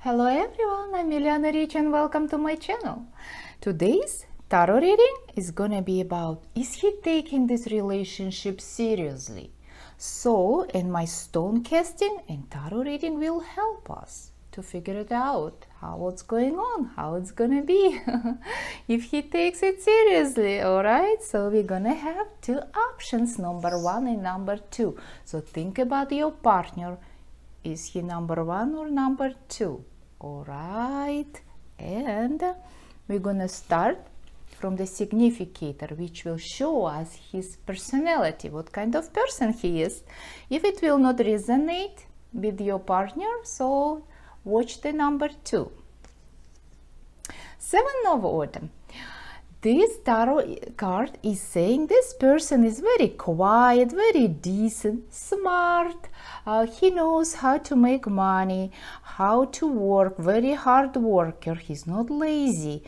Hello everyone, I'm Miliana Rich and welcome to my channel. Today's tarot reading is gonna be about, is he taking this relationship seriously? So, in my stone casting and tarot reading will help us to figure it out, how it's going on, how it's gonna be, if he takes it seriously, alright? So we're gonna have two options, number one and number two. So think about your partner. Is he number one or number two? All right, and we're gonna start from the significator, which will show us his personality, what kind of person he is. If it will not resonate with your partner, so watch the number two. Seven of Autumn. This tarot card is saying this person is very quiet, very decent, smart. He knows how to make money, how to work, very hard worker. He's not lazy.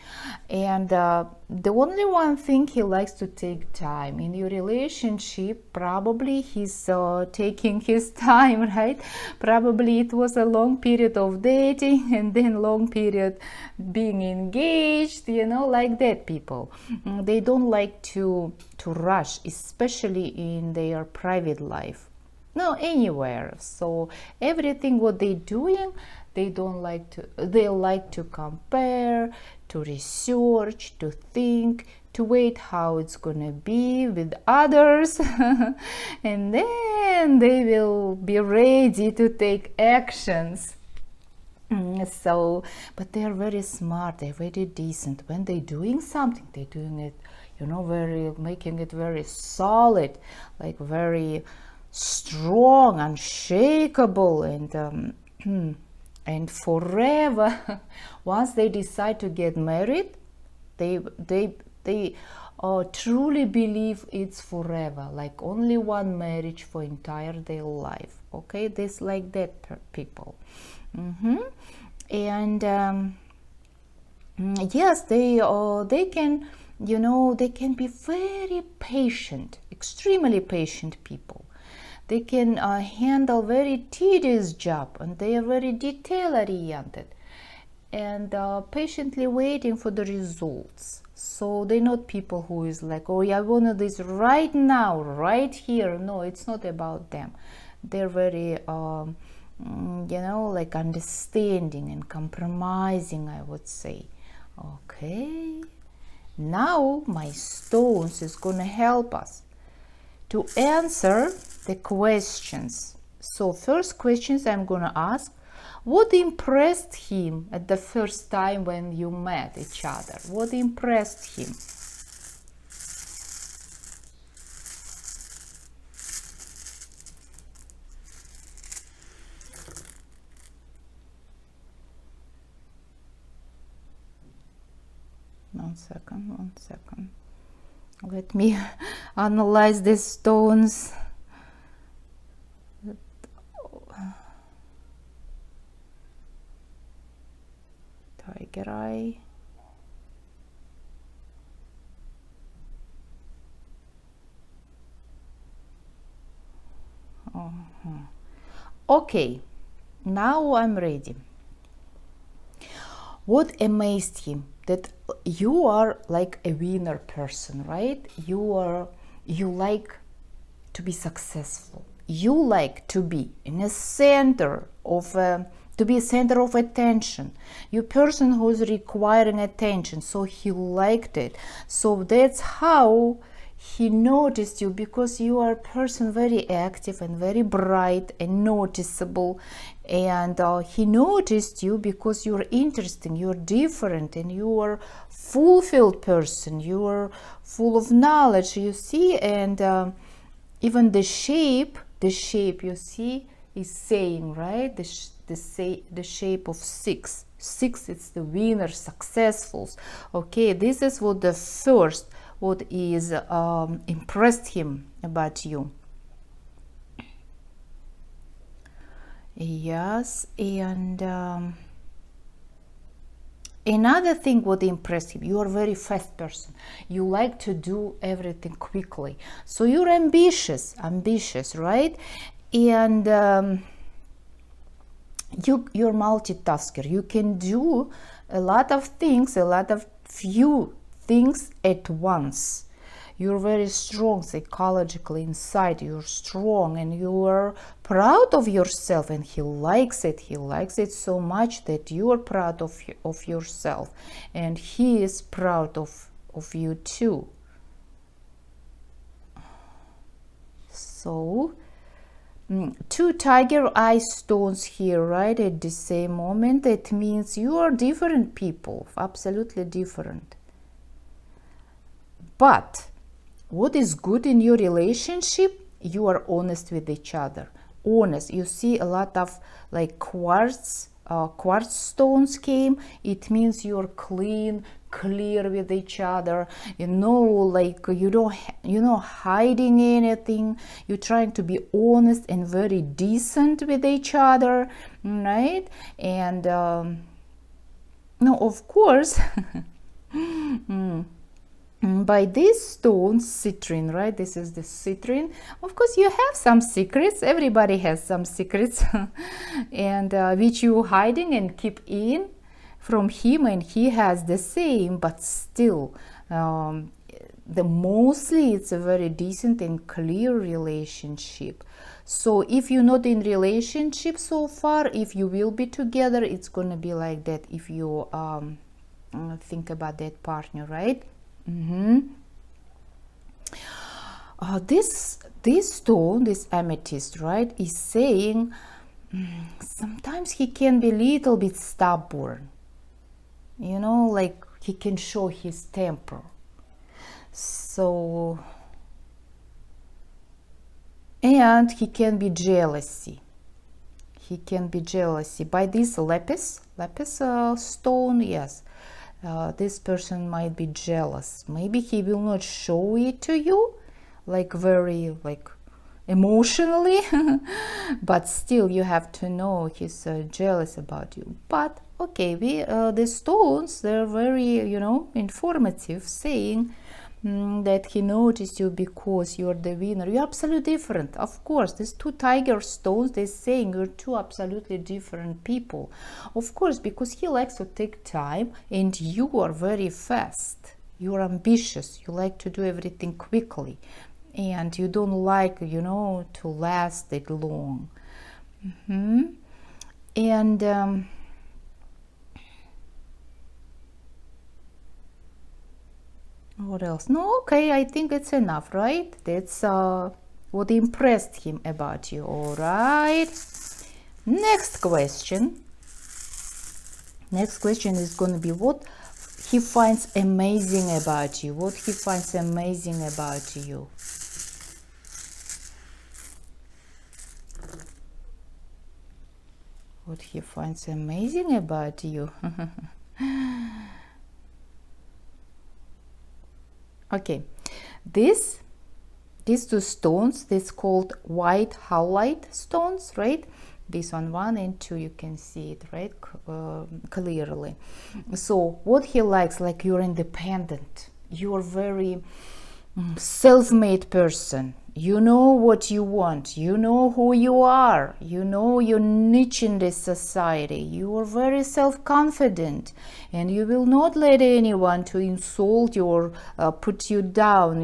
And the only one thing, he likes to take time. In your relationship, probably he's taking his time, right? Probably it was a long period of dating and then long period being engaged, like that people. They don't like to rush, especially in their private life. No, anywhere. So everything what they doing, they like to compare, to research, to think, to wait how it's gonna be with others and then they will be ready to take actions. So, but they are very smart, they're very decent. When they're doing something, they're doing it, making it very solid, like very strong, unshakable, and and forever. Once they decide to get married, they truly believe it's forever, like only one marriage for entire their life. Okay, this like that people. And yes, they can, they can be very patient, extremely patient people. They can handle very tedious job, and they are very detail oriented and patiently waiting for the results. So they're not people who is like, oh yeah, I want this right now, right here. No, it's not about them. They're very like understanding and compromising, I would say. Okay, now my stones is gonna help us to answer the questions. So first questions I'm gonna ask: what impressed him at the first time when you met each other? What impressed him? One second. Let me analyze the stones. Tiger eye. Okay, now I'm ready. What amazed him? That you are like a winner person, right? You like to be successful. You like to be in a center of to be a center of attention. You person who's requiring attention, so he liked it. So that's how he noticed you, because you are a person very active and very bright and noticeable, and he noticed you because you're interesting, you're different, and you are fulfilled person, you are full of knowledge, you see. And even the shape you see is saying, right, the shape of six, it's the winner, successfuls. Okay, this is what the first what is impressed him about you. Yes, and another thing what impressed him, you are a very fast person. You like to do everything quickly. So you're ambitious, right? And you're multitasker. You can do a lot of things, a lot of few things at once. You're very strong psychologically inside. You're strong and you are proud of yourself, and he likes it. He likes it so much that you are proud of yourself, and he is proud of you too. So two tiger eye stones here, right, at the same moment. It means you are different people, absolutely different. But what is good in your relationship? You are honest with each other. Honest. You see a lot of like quartz stones came. It means you're clean, clear with each other. Like you don't, hiding anything. You're trying to be honest and very decent with each other, right? And no, of course. By these stones, citrine, right? This is the citrine. Of course, you have some secrets. Everybody has some secrets, and which you hiding and keep in from him, and he has the same. But still, mostly it's a very decent and clear relationship. So if you're not in relationship so far, if you will be together, it's gonna be like that. If you think about that partner, right? This stone, this amethyst, right, is saying sometimes he can be a little bit stubborn, like he can show his temper. So, and he can be jealousy. He can be jealousy by this lapis stone. Yes. This person might be jealous. Maybe he will not show it to you, like very emotionally, but still you have to know he's jealous about you. But okay, the stones, they're very informative, saying that he noticed you because you're the winner. You're absolutely different. Of course, these two tiger stones, they're saying you're two absolutely different people. Of course, because he likes to take time and you are very fast. You're ambitious. You like to do everything quickly. And you don't like, to last that long. And what else? No, okay, I think it's enough, right? That's what impressed him about you. All right. Next question. Next question is going to be what he finds amazing about you. What he finds amazing about you. What he finds amazing about you. Okay, these two stones, this called white halite stones, right? This on 1 and 2, you can see it, right, clearly. So what he likes, like you're independent, you're very self-made person. You know what you want, you know who you are, you know your niche in this society. You are very self-confident, and you will not let anyone to insult you or put you down.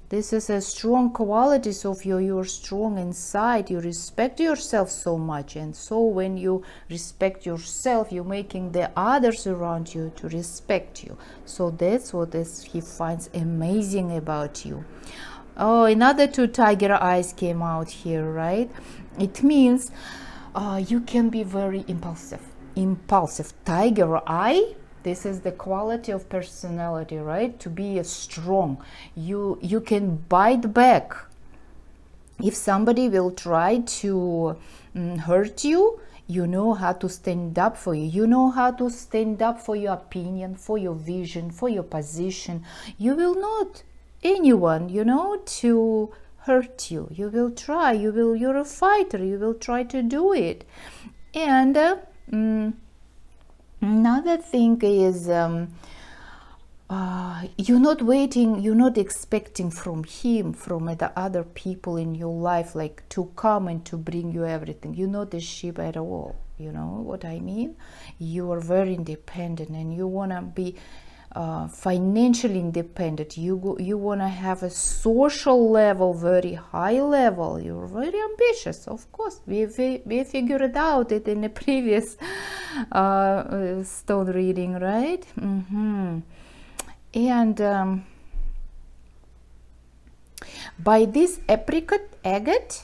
This is a strong qualities of you. You're strong inside. You respect yourself so much, and so when you respect yourself, you're making the others around you to respect you. So that's what he finds amazing about you. Oh, another two tiger eyes came out here, right? It means you can be very impulsive. Tiger eye, this is the quality of personality, right? To be strong. You can bite back. If somebody will try to hurt you, you know how to stand up for you. You know how to stand up for your opinion, for your vision, for your position. You will not anyone, to hurt you. You will try. You're a fighter. You will try to do it. And another thing is you're not waiting, you're not expecting from him, from the other people in your life, like to come and to bring you everything. You're not a sheep at all. You know what I mean? You are very independent, and you want to be financially independent. You want to have a social level, very high level. You're very ambitious. Of course, we figured out it in the previous stone reading, right? And by this apricot agate,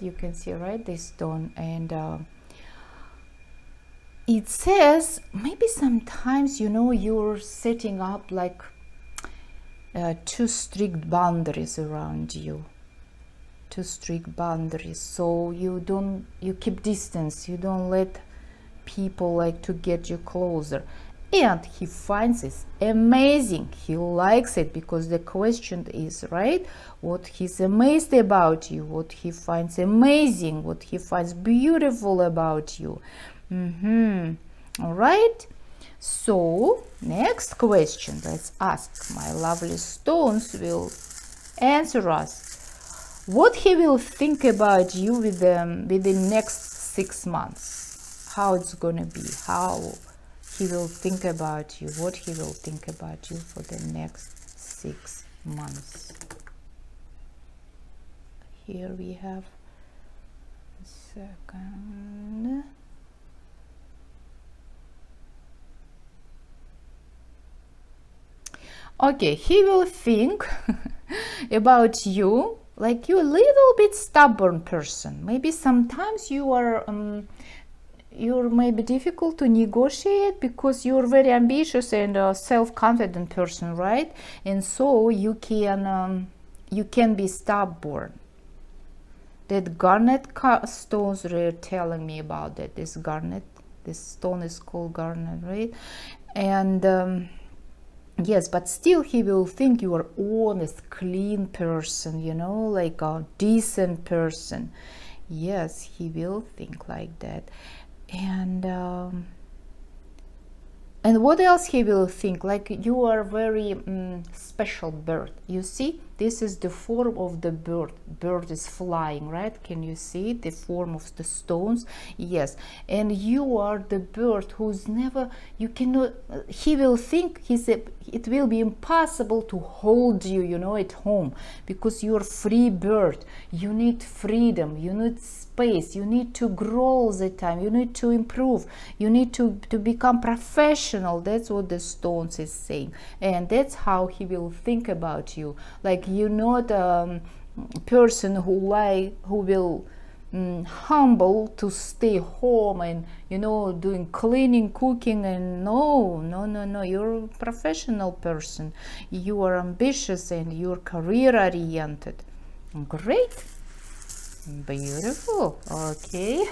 you can see, right, this stone, and it says maybe sometimes, you know, you're setting up like too strict boundaries around you, so you keep distance, you don't let people like to get you closer. And he finds it amazing, he likes it, because the question is, right, what he's amazed about you, what he finds amazing, what he finds beautiful about you. All right, so next question, let's ask. My lovely stones will answer us what he will think about you with the next 6 months. How it's gonna be, how he will think about you, what he will think about you for the next 6 months. Here we have a second. Okay, he will think about you like you're a little bit stubborn person. Maybe sometimes you're maybe difficult to negotiate because you're very ambitious and a self-confident person, right? And so you can be stubborn. That garnet stones they're telling me about that. This stone is called garnet, right? And yes, but still he will think you are honest, clean person, you know, like a decent person. Yes, he will think like that. And what else he will think? Like you are very special bird. You see, this is the form of the bird. Bird is flying, right? Can you see the form of the stones? Yes, and you are the bird who's never. You cannot. He will think it will be impossible to hold you, you know, at home, because you're free bird. You need freedom. You need space. You need to grow all the time. You need to improve. You need to become professional. That's what the stones is saying, and that's how he will think about you. Like you're not a person who will humble to stay home and, you know, doing cleaning, cooking, and no, you're a professional person. You are ambitious and you're career oriented. Great. Beautiful. Okay.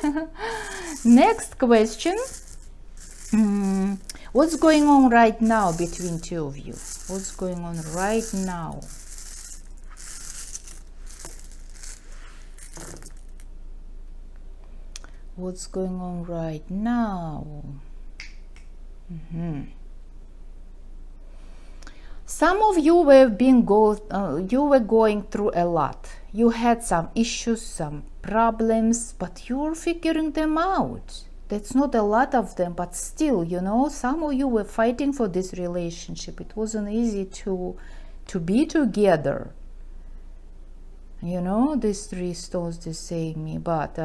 Next question. What's going on right now between two of you? What's going on right now? What's going on right now? Some of you you were going through a lot. You had some issues, some problems, but you're figuring them out. That's not a lot of them, but still, you know, some of you were fighting for this relationship. It wasn't easy to be together. You know, these three stones, they say me, but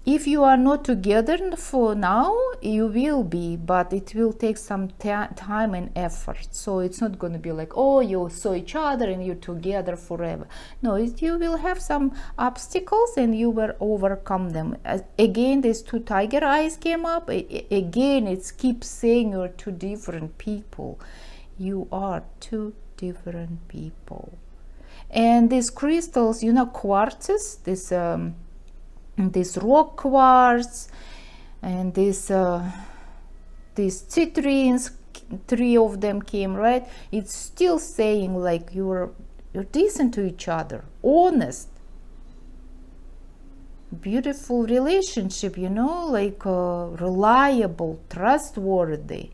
if you are not together for now, you will be, but it will take some time and effort. So it's not going to be like, oh, you saw each other and you're together forever. No, you will have some obstacles and you will overcome them. Again, these two tiger eyes came up. Again, it keeps saying you're two different people. You are two different people. And these crystals, you know, quartzes, this rock quartz and these citrines, 3 of them came, right? It's still saying like you're decent to each other, honest. beautiful relationship, you know, like reliable, trustworthy.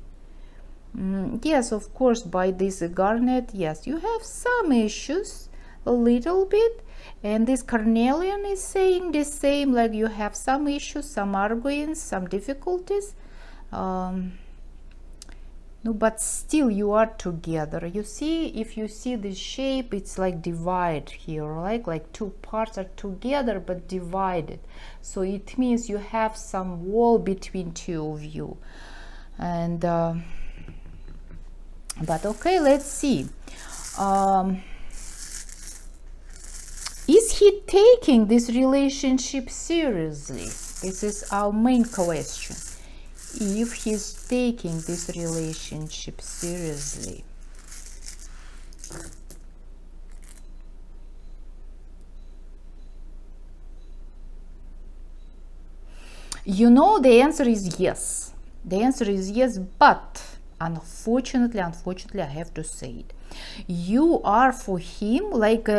Yes, of course, by this Garnet, yes, you have some issues, a little bit, and this Carnelian is saying the same, like you have some issues, some arguments, some difficulties. No, but still you are together. You see, if you see this shape, it's like divide here, like two parts are together but divided. So it means you have some wall between two of you. And but okay, let's see. Is he taking this relationship seriously? This is our main question. If he's taking this relationship seriously. You know, the answer is yes. The answer is yes, but unfortunately, I have to say it. You are for him like,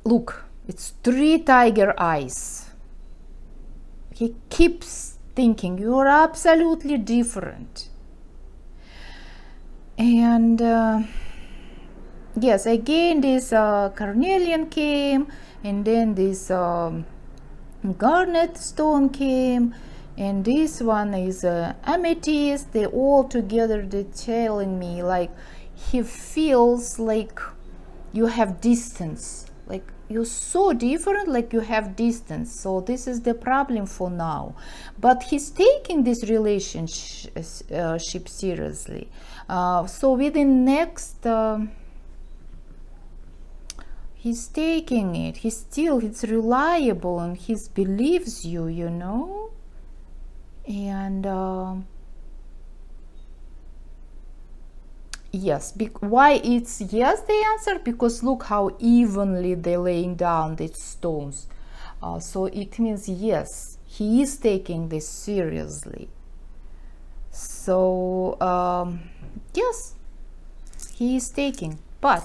look, it's 3 tiger eyes. He keeps thinking you're absolutely different. And yes, again this carnelian came, and then this garnet stone came, and this one is amethyst. They all together, they're telling me like he feels like you have distance, like you're so different, like you have distance. So this is the problem for now, but he's taking this relationship seriously. So within next he's taking it, it's reliable, and he believes you, you know. And yes, why it's yes the answer? Because look how evenly they're laying down these stones. So it means yes, he is taking this seriously. So yes, he is taking. But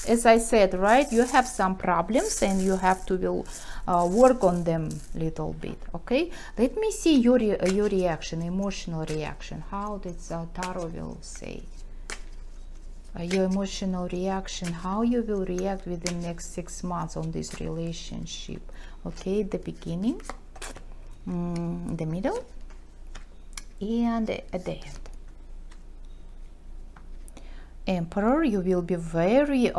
as I said, right, you have some problems and you have to work on them a little bit. Okay, let me see your reaction, emotional reaction. How did Tarot will say? Your emotional reaction, how you will react within the next 6 months on this relationship. Okay, the beginning, the middle, and at the end. Emperor, you will be very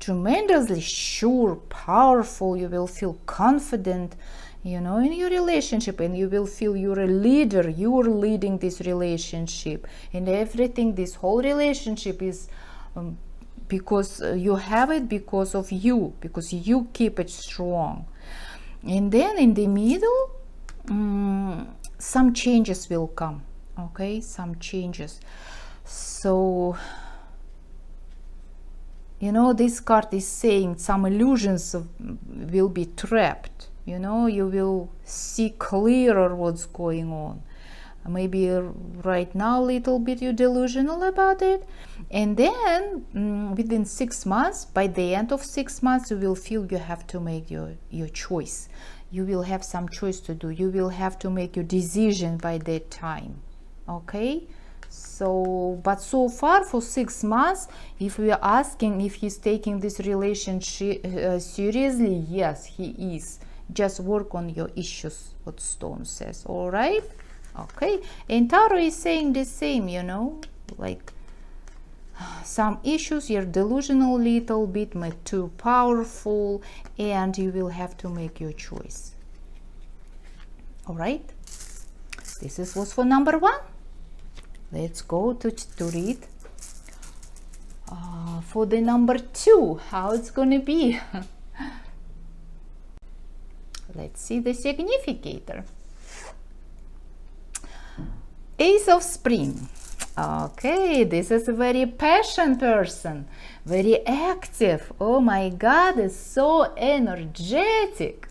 tremendously sure, powerful. You will feel confident, you know, in your relationship, and you will feel you're a leader. You're leading this relationship, and everything, this whole relationship is because you have it because of you, because you keep it strong. And then in the middle, some changes will come. Okay, some changes. So you know, this card is saying some illusions will be trapped. You know, you will see clearer what's going on. Maybe right now a little bit you're delusional about it. And then within 6 months, by the end of 6 months, you will feel you have to make your choice. You will have some choice to do. You will have to make your decision by that time. Okay? So, but so far for 6 months, if we are asking if he's taking this relationship seriously, yes, he is. Just work on your issues, what Stone says. All right? Okay. And Tarot is saying the same, you know, like some issues, you're delusional a little bit, too powerful, and you will have to make your choice. All right? This was for number 1. Let's go to read for the number 2, how it's gonna be. Let's see the significator. Ace of Spring. Okay, this is a very passionate person, very active. Oh my God, is so energetic.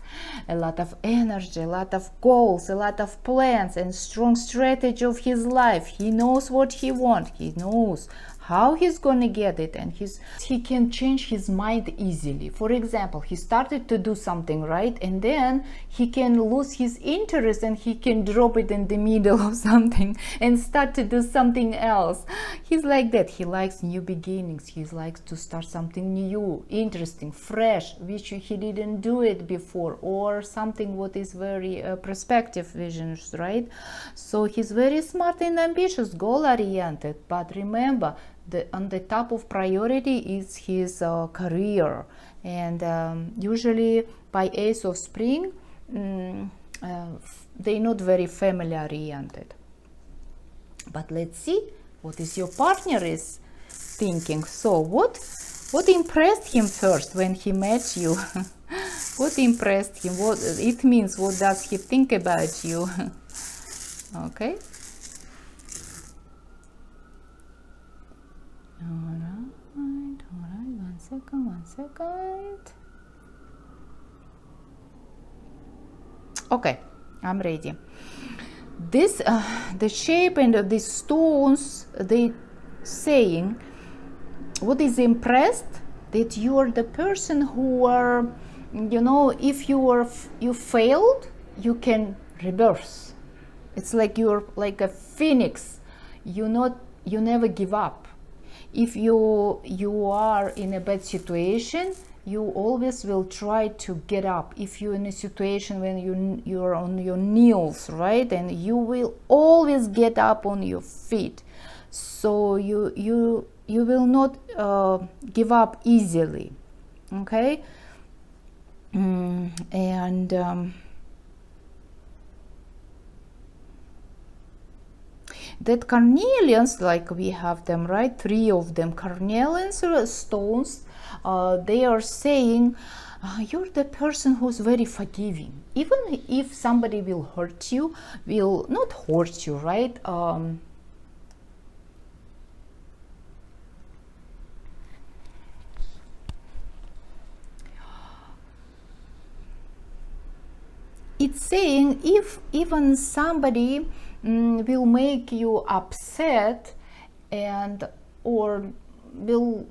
A lot of energy, a lot of goals, a lot of plans, and strong strategy of his life. He knows what he wants. He knows How he's gonna get it? And he can change his mind easily. For example, he started to do something, right, and then he can lose his interest and he can drop it in the middle of something and start to do something else. He's like that. He likes new beginnings. He likes to start something new, interesting, fresh, which he didn't do it before, or something what is very perspective visions, right? So he's very smart and ambitious, goal oriented. But remember, on the top of priority is his career, and usually by Ace of Spring, they're not very family oriented. But let's see what is your partner is thinking. So what impressed him first when he met you? What impressed him? What it means? What does he think about you? Okay. All right, one second. Okay, I'm ready. This, the shape and the stones, they saying, what is impressed, that you are the person who are, you know, if you failed, you can rebirth. It's like you're like a phoenix. You never give up. If you are in a bad situation, you always will try to get up. If you're in a situation when you're on your knees, right, and you will always get up on your feet. So you will not give up easily. Okay. That carnelians, like we have them, right, 3 of them, carnelians stones, they are saying you're the person who's very forgiving. Even if somebody will hurt you, will not hurt you, right? It's saying if even somebody will make you upset, and or will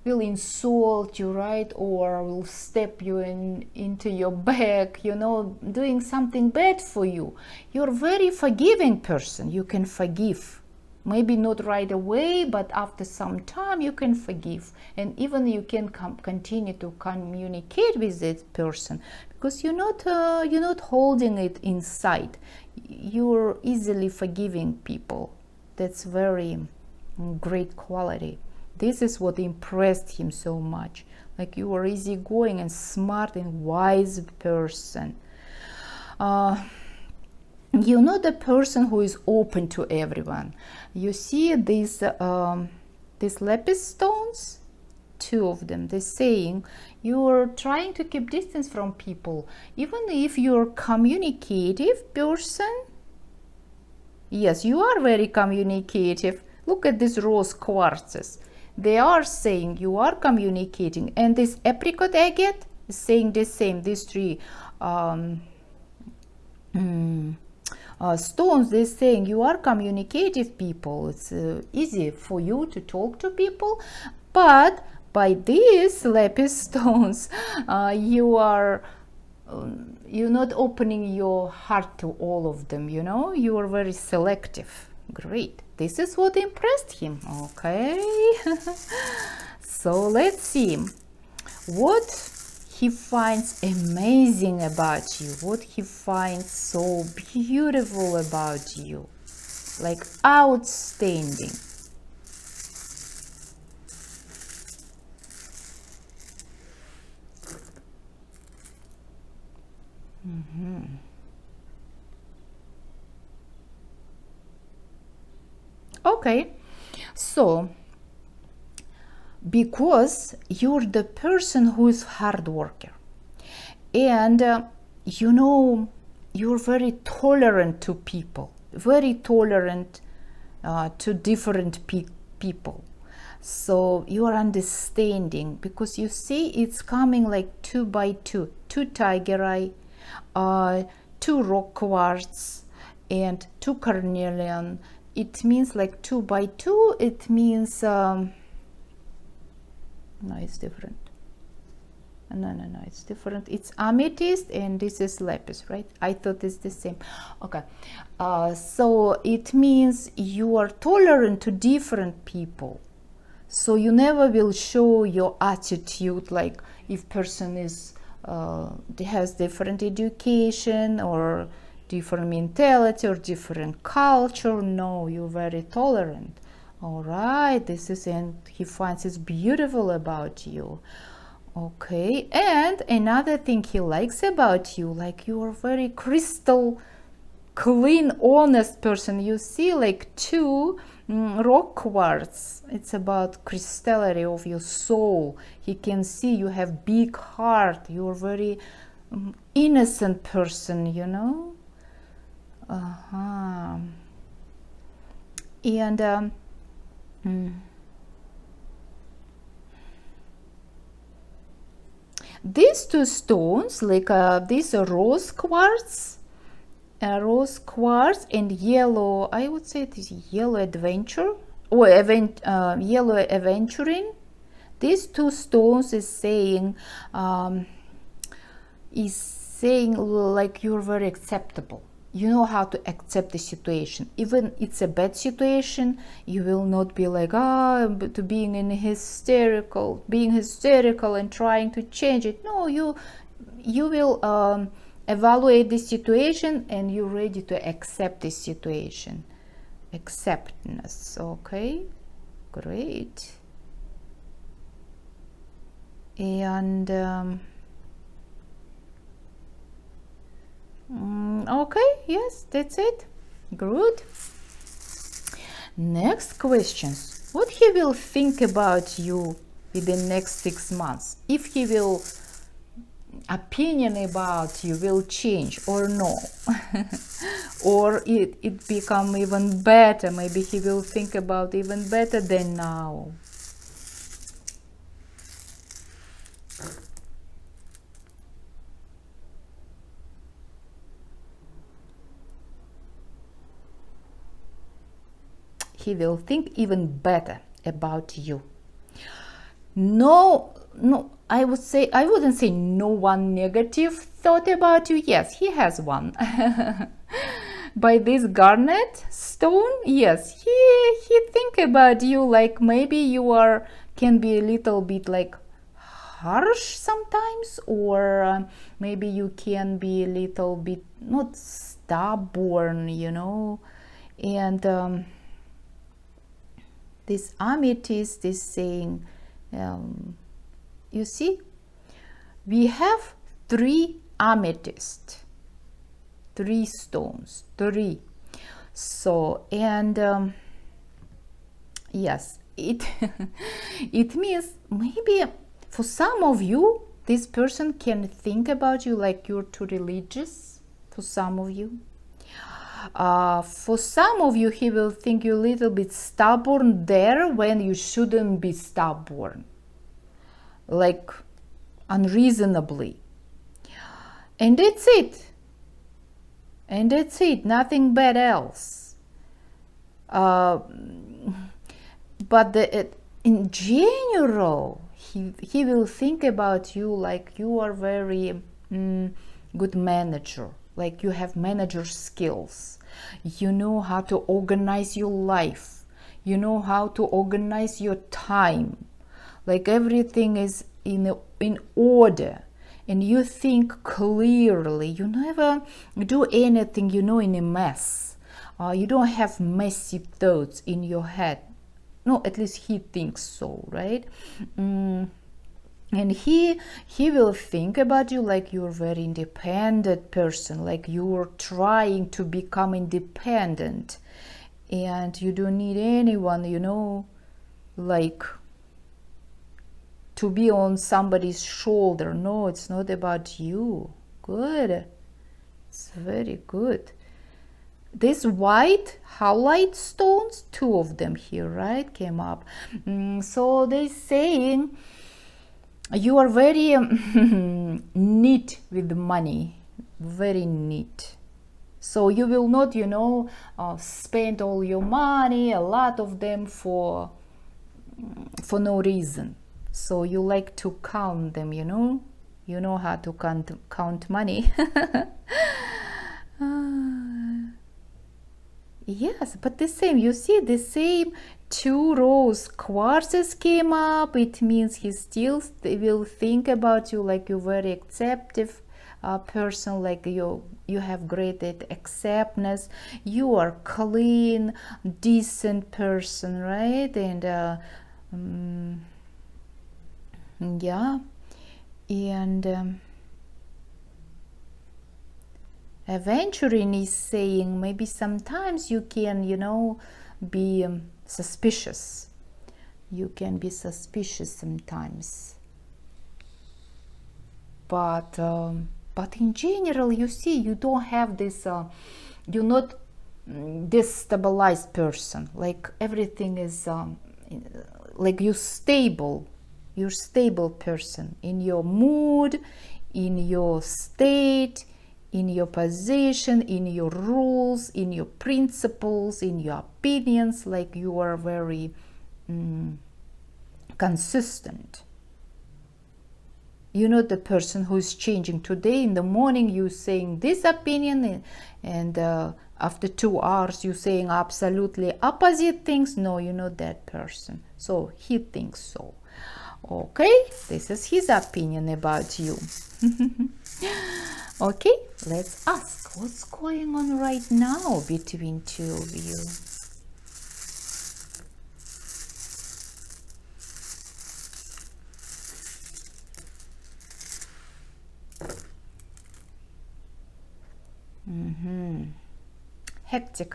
will insult you, right, or will step you into your back, you know, doing something bad for you, you're a very forgiving person. You can forgive, maybe not right away, but after some time you can forgive, and even you can continue to communicate with that person, because you're not holding it inside. You're easily forgiving people. That's very great quality. This is what impressed him so much. Like, you are easygoing and smart and wise person. You're not a person who is open to everyone. You see these lapis stones, 2 of them, they're saying you're trying to keep distance from people, even if you're a communicative person. Yes, you are very communicative. Look at these rose quartzes. They are saying you are communicating, and this apricot agate is saying the same. These 3 stones, they're saying you are communicative people. It's easy for you to talk to people, but by these lapis stones, you're not opening your heart to all of them. You know, you are very selective. Great. This is what impressed him. Okay. So let's see what he finds amazing about you, what he finds so beautiful about you, like outstanding. Okay, so because you're the person who is hard worker, and you know, you're very tolerant to people, very tolerant to different people. So you are understanding, because you see it's coming like 2 by 2, 2 tiger eye, 2 rock quartz, and 2 carnelian, it means like 2 by 2. It means no, it's different. No, it's different. It's amethyst and this is lapis, right? I thought it's the same. Okay, so it means you are tolerant to different people. So you never will show your attitude, like if person is has different education or different mentality or different culture. No, you're very tolerant. All right, this is, and he finds it's beautiful about you. Okay, and another thing he likes about you, like you are very crystal clean, honest person. You see like 2 rock quartz. It's about crystality of your soul. He can see you have big heart. You're very innocent person, you know. And these 2 stones, like this rose quartz and yellow, I would say it is yellow adventure or yellow aventurine. These 2 stones is saying like you're very acceptable. You know how to accept the situation. Even it's a bad situation, you will not be like to being hysterical and trying to change it. No, you will evaluate the situation and you're ready to accept the situation. Acceptance. Okay, great. And okay, yes, that's it. Good. Next questions. What he will think about you within next 6 months? If he will opinion about you will change or no, or it become even better. Maybe he will think about even better than now. He will think even better about you. No, I wouldn't say no one negative thought about you. Yes, he has one. By this garnet stone, yes, he think about you like maybe you can be a little bit like harsh sometimes, or maybe you can be a little bit not stubborn, you know. And this amethyst is saying, you see, we have 3 amethyst, 3 stones, 3. So, and yes, it it means maybe for some of you, this person can think about you like you're too religious. For some of you, for some of you, he will think you're a little bit stubborn there when you shouldn't be stubborn, like unreasonably. And that's it. And that's it. Nothing bad else. But in general, he will think about you like you are very good manager. Like you have manager skills. You know how to organize your life. You know how to organize your time. Like everything is in order. And you think clearly. You never do anything, you know, in a mess. You don't have messy thoughts in your head. No, at least he thinks so, right? And he will think about you like you're a very independent person, like you're trying to become independent, and you don't need anyone, you know, like to be on somebody's shoulder. No, it's not about you. Good. It's very good. These white halite stones, 2 of them here, right, came up. So they saying you are very neat with money, very neat. So you will not, spend all your money, a lot of them for no reason. So you like to count them, you know how to count money. Yes, but the same, you see, the same two rows quarters came up. It means he still will think about you like you're very acceptive person, like you have great acceptance, you are clean, decent person, right? And yeah, and Aventuring is saying maybe sometimes you can, be suspicious. You can be suspicious sometimes. But in general, you see, you don't have this, you're not destabilized person. Like everything is, like you're stable person in your mood, in your state, in your position, in your rules, in your principles, in your opinions. Like you are very consistent. You're not the person who is changing. Today in the morning you're saying this opinion, and after 2 hours you're saying absolutely opposite things. No, you're not that person. So he thinks so. Okay, this is his opinion about you. Okay, let's ask what's going on right now between two of you.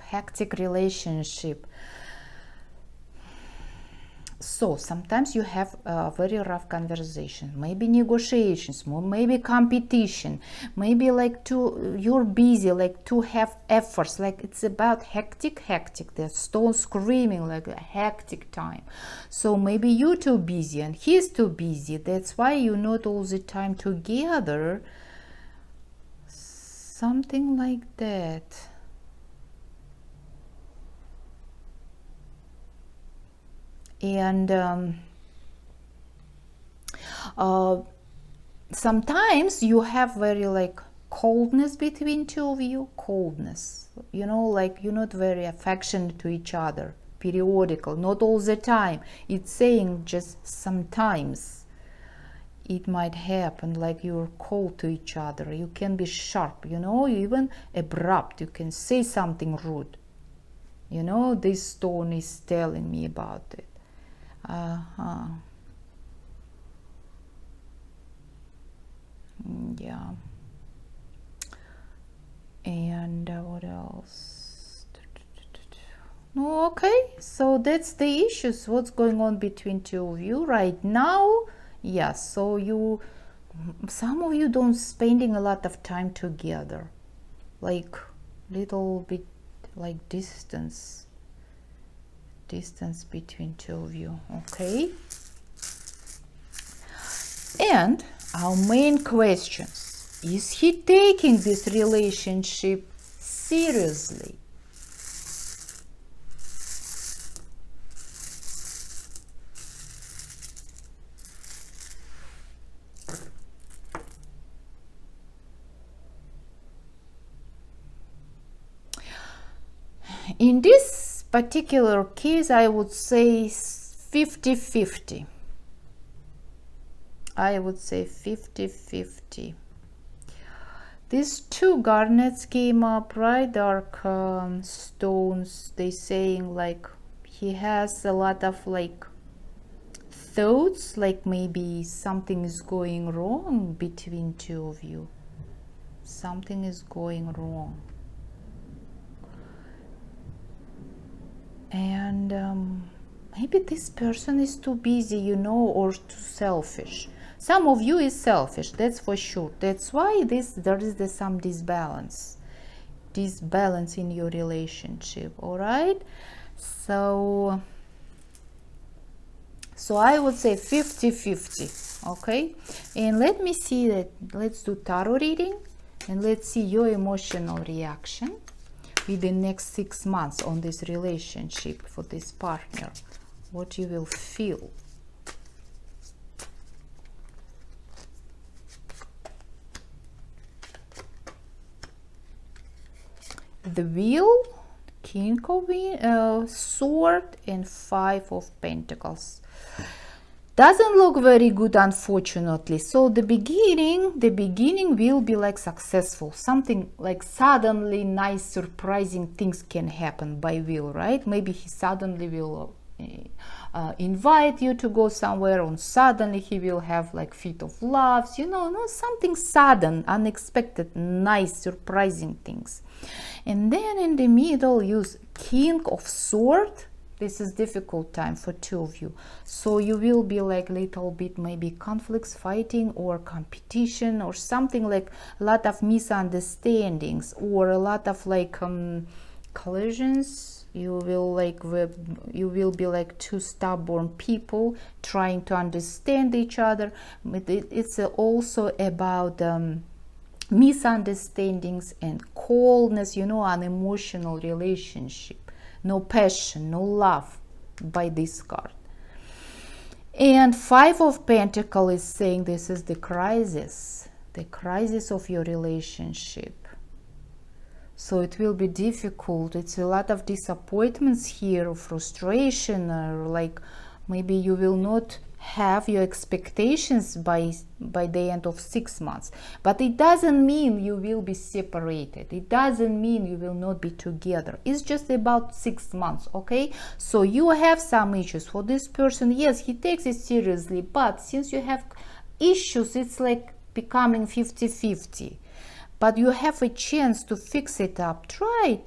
Hectic relationship. So sometimes you have a very rough conversation, maybe negotiations, maybe competition, maybe like you're busy, like to have efforts, like it's about hectic. The stone screaming like a hectic time. So maybe you're too busy and he's too busy. That's why you're not all the time together. Something like that. And sometimes you have very like coldness between two of you. Coldness, like you're not very affectionate to each other. Periodical, not all the time. It's saying just sometimes it might happen, like you're cold to each other. You can be sharp, even abrupt. You can say something rude. This stone is telling me about it. Yeah. And what else? No, okay, so that's the issues. What's going on between two of you right now? Yes, so some of you don't spending a lot of time together, like little bit like distance between two of you. Okay, and our main questions: is he taking this relationship seriously? In this particular case, I would say 50-50. I would say 50-50. These two garnets came up, right? Dark stones. They saying like he has a lot of like thoughts, like maybe something is going wrong between two of you. Something is going wrong. And maybe this person is too busy, or too selfish. Some of you is selfish, that's for sure. That's why there is some disbalance in your relationship. All right, so I would say 50-50. Okay, and let me see that. Let's do tarot reading And let's see your emotional reaction within the next 6 months on this relationship for this partner. What you will feel. The Wheel, King of Sword, and 5 of Pentacles. Doesn't look very good, unfortunately. So the beginning will be like successful. Something like suddenly nice, surprising things can happen by Will, right? Maybe he suddenly will invite you to go somewhere, and suddenly he will have like fit of loves, you know, something sudden, unexpected, nice, surprising things. And then in the middle, use King of Sword. This is difficult time for two of you, so you will be like little bit maybe conflicts, fighting, or competition, or something like a lot of misunderstandings, or a lot of like collisions. You will be like two stubborn people trying to understand each other. It's also about misunderstandings and coldness, you know, an emotional relationship. No passion, no love by this card. And 5 of Pentacles is saying this is the crisis of your relationship. So it will be difficult. It's a lot of disappointments here, frustration, or like maybe you will not have your expectations by the end of 6 months. But it doesn't mean you will be separated. It doesn't mean you will not be together. It's just about 6 months, okay? So you have some issues for this person. Yes, he takes it seriously, but since you have issues, it's like becoming 50-50. But you have a chance to fix it up. Try,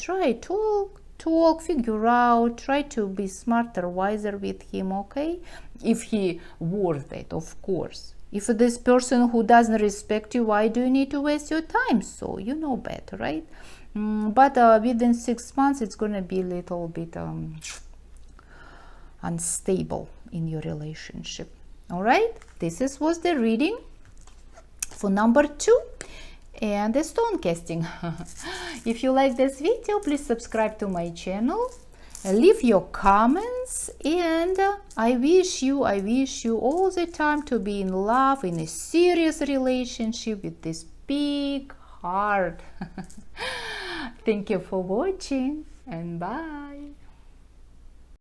talk, figure out, try to be smarter, wiser with him, okay? If he worth it, of course. If this person who doesn't respect you, why do you need to waste your time? So you know better, right? But within 6 months, it's gonna be a little bit unstable in your relationship. All right, this was the reading for number 2. And the stone casting. If you like this video, please subscribe to my channel, leave your comments, and I wish you all the time to be in love, in a serious relationship with this big heart. Thank you for watching, and bye.